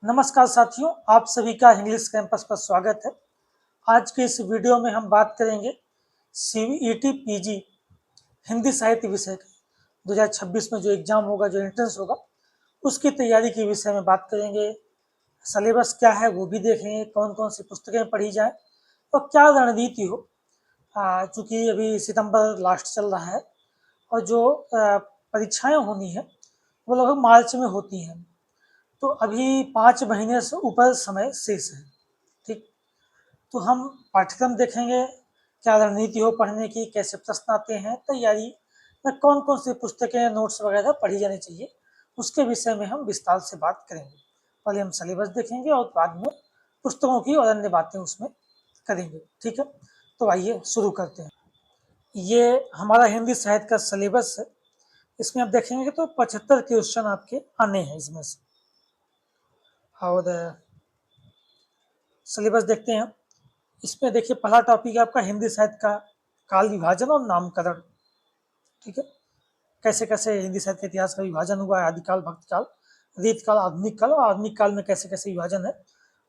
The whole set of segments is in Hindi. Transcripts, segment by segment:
नमस्कार साथियों, आप सभी का इंग्लिश कैंपस पर स्वागत है। आज के इस वीडियो में हम बात करेंगे सीईटी पीजी हिंदी साहित्य विषय का 2026 में जो एग्जाम होगा, जो एंट्रेंस होगा, उसकी तैयारी के विषय में बात करेंगे। सिलेबस क्या है वो भी देखेंगे, कौन कौन सी पुस्तकें पढ़ी जाए और क्या रणनीति हो। चूँकि अभी सितंबर लास्ट चल रहा है और जो परीक्षाएं होनी है वो लगभग मार्च में होती हैं। तो अभी 5 महीने से ऊपर समय शेष है। ठीक, तो हम पाठ्यक्रम देखेंगे, क्या रणनीति हो पढ़ने की, कैसे प्रश्न आते हैं, तैयारी में कौन कौन सी पुस्तकें, नोट्स वगैरह पढ़ी जानी चाहिए, उसके विषय में हम विस्तार से बात करेंगे। पहले हम सिलेबस देखेंगे और बाद में पुस्तकों की और अन्य बातें उसमें करेंगे। ठीक है, तो आइए शुरू करते हैं। ये हमारा हिंदी साहित्य का सिलेबस है। इसमें आप देखेंगे तो 75 क्वेश्चन आपके आने हैं इसमें से। और सिलेबस देखते हैं। इसमें देखिए, पहला टॉपिक है आपका हिंदी साहित्य का काल विभाजन और नामकरण। ठीक है, कैसे कैसे हिंदी साहित्य के इतिहास का विभाजन हुआ है, आदिकाल, भक्तकाल, रीतकाल, आधुनिक काल, और आधुनिक काल में कैसे कैसे विभाजन है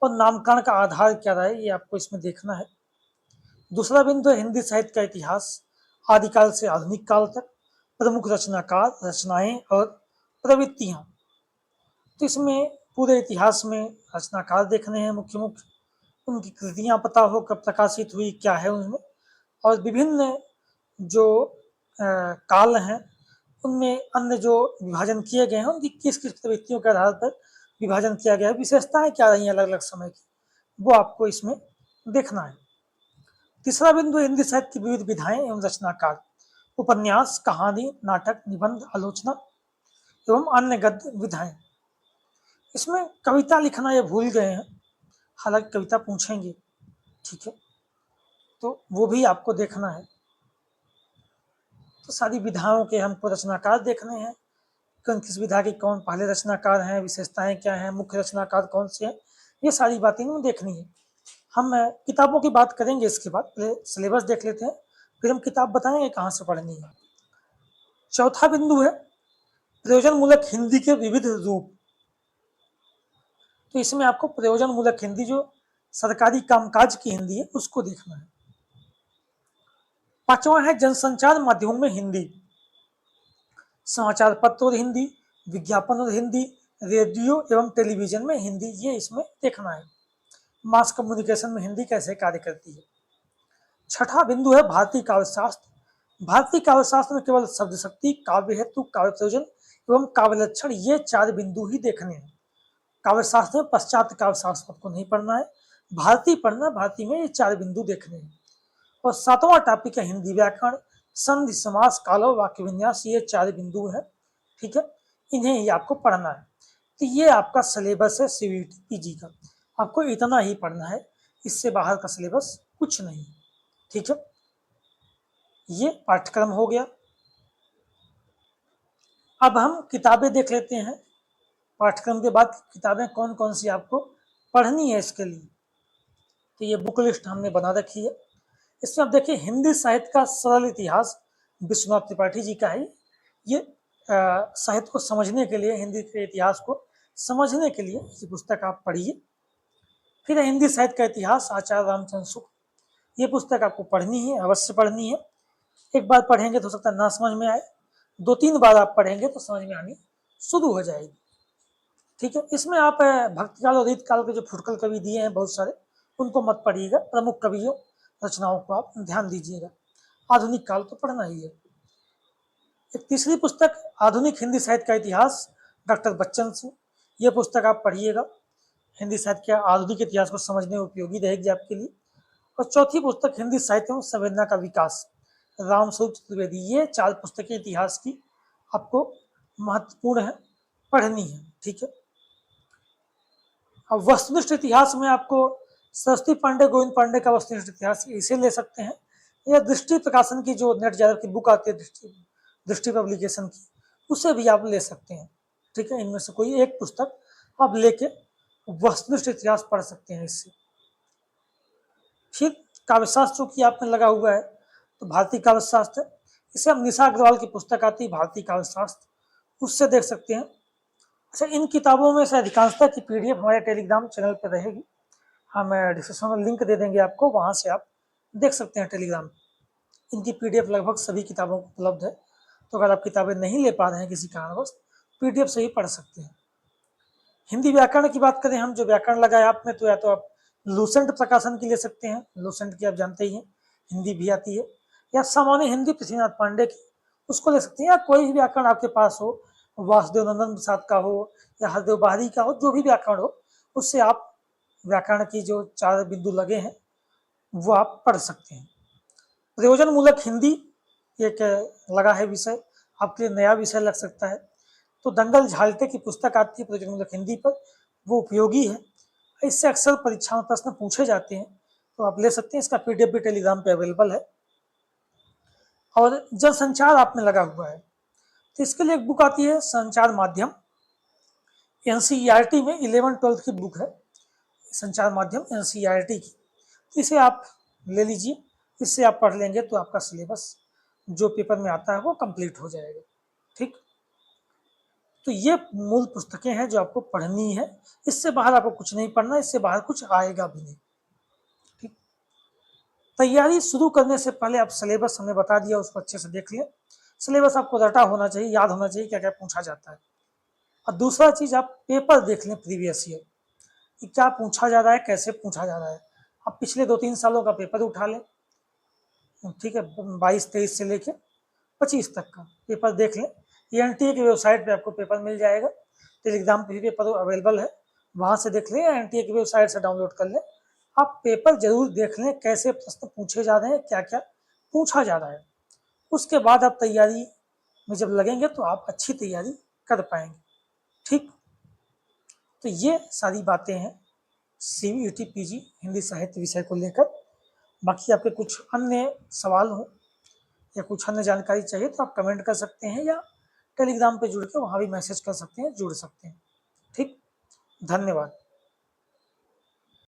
और नामकरण का आधार क्या रहा है, ये आपको इसमें देखना है। दूसरा बिंदु है हिंदी साहित्य का इतिहास, आदिकाल से आधुनिक काल तक, प्रमुख रचनाकार, रचनाएं और प्रवृत्तियां। तो इसमें पूरे इतिहास में रचनाकार देखने हैं, मुख्य मुख्य उनकी कृतियां पता हो, कब प्रकाशित हुई, क्या है उनमें, और विभिन्न जो काल हैं उनमें अन्य जो विभाजन किए गए हैं उनकी किस किस प्रवृत्तियों के आधार पर विभाजन किया गया है, विशेषताएं क्या रही हैं अलग अलग समय की, वो आपको इसमें देखना है। तीसरा बिंदु हिंदी साहित्य की विविध विधाएं एवं रचनाकार, उपन्यास, कहानी, नाटक, निबंध, आलोचना एवं अन्य गद्य विधाएं। इसमें कविता लिखना ये भूल गए हैं, हालांकि कविता पूछेंगे। ठीक है, तो वो भी आपको देखना है। तो सारी विधाओं के हमको रचनाकार देखने हैं, कौन किस विधा के कौन पहले रचनाकार हैं, विशेषताएं क्या हैं, मुख्य रचनाकार कौन से हैं, ये सारी बातें हमें देखनी है। हम किताबों की बात करेंगे, इसके बाद पहले सिलेबस देख लेते हैं, फिर हम किताब बताएंगे कहाँ से पढ़नी है। चौथा बिंदु है प्रयोजन मूलक हिंदी के विविध रूप। तो इसमें आपको प्रयोजन मूलक हिंदी, जो सरकारी कामकाज की हिंदी है, उसको देखना है। पांचवा है जनसंचार माध्यमों में हिंदी, समाचार पत्र और हिंदी, विज्ञापन और हिंदी, रेडियो एवं टेलीविजन में हिंदी, ये इसमें देखना है। मास कम्युनिकेशन में हिंदी कैसे कार्य करती है। छठा बिंदु है भारतीय काव्यशास्त्र। भारतीय काव्यशास्त्र में केवल शब्द शक्ति, काव्य हेतु, काव्य प्रयोजन एवं काव्य लक्षण, ये 4 बिंदु ही देखने हैं। काव्यशास्त्र में पश्चात काव्यशास्त्र आपको नहीं पढ़ना है, भारतीय पढ़ना, भारतीय में ये 4 बिंदु देखने हैं। और 7वां टॉपिक है हिंदी व्याकरण, संधि, समास, कालो, वाक्य विन्यास, ये 4 बिंदु है। ठीक है, इन्हें ही आपको पढ़ना है। तो ये आपका सिलेबस है सीईटी पीजी का, आपको इतना ही पढ़ना है, इससे बाहर का सिलेबस कुछ नहीं। ठीक है, ये पाठ्यक्रम हो गया। अब हम किताबें देख लेते हैं। पाठ्यक्रम के बाद किताबें कौन कौन सी आपको पढ़नी है इसके लिए, तो ये बुक लिस्ट हमने बना रखी है। इसमें आप देखिए, हिंदी साहित्य का सरल इतिहास विश्वनाथ त्रिपाठी जी का है। ये साहित्य को समझने के लिए, हिंदी के इतिहास को समझने के लिए ये पुस्तक आप पढ़िए। फिर हिंदी साहित्य का इतिहास, आचार्य रामचंद्र शुक्ल, ये पुस्तक आपको पढ़नी है, अवश्य पढ़नी है। एक बार पढ़ेंगे तो हो सकता है ना समझ में आए, 2-3 बार आप पढ़ेंगे तो समझ में आनी शुरू हो जाएगी। ठीक है, इसमें आप भक्तिकाल और रीतकाल के जो फुटकल कवि दिए हैं बहुत सारे, उनको मत पढ़िएगा, प्रमुख कवियों रचनाओं को आप ध्यान दीजिएगा। आधुनिक काल तो पढ़ना ही है। एक तीसरी पुस्तक, आधुनिक हिंदी साहित्य का इतिहास, डॉक्टर बच्चन सिंह, ये पुस्तक आप पढ़िएगा, हिंदी साहित्य के आधुनिक इतिहास को समझने में उपयोगी रहेगी आपके लिए। और चौथी पुस्तक, हिंदी साहित्य में संवेदना का विकास, रामस्वरूप चतुर्वेदी, ये 4 पुस्तकें इतिहास की आपको महत्वपूर्ण है, पढ़नी है। ठीक है, अब वस्तुनिष्ठ इतिहास में आपको सरस्वती पांडे, गोविंद पांडे का वस्तुनिष्ठ इतिहास, इसे ले सकते हैं, या दृष्टि प्रकाशन की जो नेट जादव की बुक आती है, दृष्टि पब्लिकेशन की, उसे भी आप ले सकते हैं। ठीक है, इनमें से कोई एक पुस्तक आप लेके वस्तुनिष्ठ इतिहास पढ़ सकते हैं इससे। फिर काव्यशास्त्रों की आप में लगा हुआ है तो भारतीय काव्यशास्त्र, इसे हम निशा अग्रवाल की पुस्तक आती है भारतीय काव्यशास्त्र, उससे देख सकते हैं। अच्छा, इन किताबों में से अधिकांशतः की पीडीएफ हमारे टेलीग्राम चैनल पर रहेगी। हम डिस्क्रिप्शन में लिंक दे देंगे आपको, वहाँ से आप देख सकते हैं टेलीग्राम। इनकी पीडीएफ लगभग सभी किताबों को उपलब्ध है, तो अगर आप किताबें नहीं ले पा रहे हैं किसी कारणवश, पीडीएफ से ही पढ़ सकते हैं। हिंदी व्याकरण की बात करें हम, जो व्याकरण लगा है आप में, तो या तो आप लूसेंट प्रकाशन की ले सकते हैं, लूसेंट की आप जानते ही हैं, हिंदी भी आती है, या सामान्य हिंदी पृथ्वीनाथ पांडे की, उसको ले सकते हैं, या कोई भी व्याकरण आपके पास हो, वासुदेव नंदन प्रसाद का हो या हरदेव बाहरी का हो, जो भी व्याकरण हो, उससे आप व्याकरण की जो 4 बिंदु लगे हैं वो आप पढ़ सकते हैं। प्रयोजन मूलक हिंदी एक लगा है विषय, आपके लिए नया विषय लग सकता है, तो दंगल झालटे की पुस्तक आती है प्रयोजन मूलक हिंदी पर, वो उपयोगी है, इससे अक्सर परीक्षा में प्रश्न पूछे जाते हैं, तो आप ले सकते हैं। इसका पीडीएफ भी टेलीग्राम पे अवेलेबल है। और जनसंचार आप में लगा हुआ है, तो इसके लिए एक बुक आती है संचार माध्यम, एनसीईआरटी में 11-12 की बुक है, संचार माध्यम एनसीईआरटी की, इसे आप ले लीजिए, इससे आप पढ़ लेंगे तो आपका सिलेबस जो पेपर में आता है वो कंप्लीट हो जाएगा। ठीक, तो ये मूल पुस्तकें हैं जो आपको पढ़नी है, इससे बाहर आपको कुछ नहीं पढ़ना, इससे बाहर कुछ आएगा भी नहीं। ठीक, तैयारी शुरू करने से पहले आप सिलेबस हमने बता दिया, उसको अच्छे से देख लें। सिलेबस आपको रटा होना चाहिए, याद होना चाहिए क्या क्या पूछा जाता है। और दूसरा चीज, आप पेपर देख लें प्रीवियस ईयर कि क्या पूछा जा रहा है, कैसे पूछा जा रहा है। आप पिछले 2-3 सालों का पेपर उठा लें, ठीक है, 22-23 से लेके 25 तक का पेपर देख लें। एनटीए की वेबसाइट पे आपको पेपर मिल जाएगा, टेलीग्राम पे भी पेपर अवेलेबल है, वहाँ से देख लें, एनटीए की वेबसाइट से डाउनलोड कर लें। आप पेपर जरूर देख लें, कैसे प्रश्न पूछे जा रहे हैं, क्या क्या पूछा जा रहा है। उसके बाद आप तैयारी में जब लगेंगे तो आप अच्छी तैयारी कर पाएंगे। ठीक, तो ये सारी बातें हैं सीईटी पीजी हिंदी साहित्य विषय को लेकर। बाकी आपके कुछ अन्य सवाल हो या कुछ अन्य जानकारी चाहिए तो आप कमेंट कर सकते हैं, या टेलीग्राम पे जुड़ के वहाँ भी मैसेज कर सकते हैं, जुड़ सकते हैं। ठीक, धन्यवाद।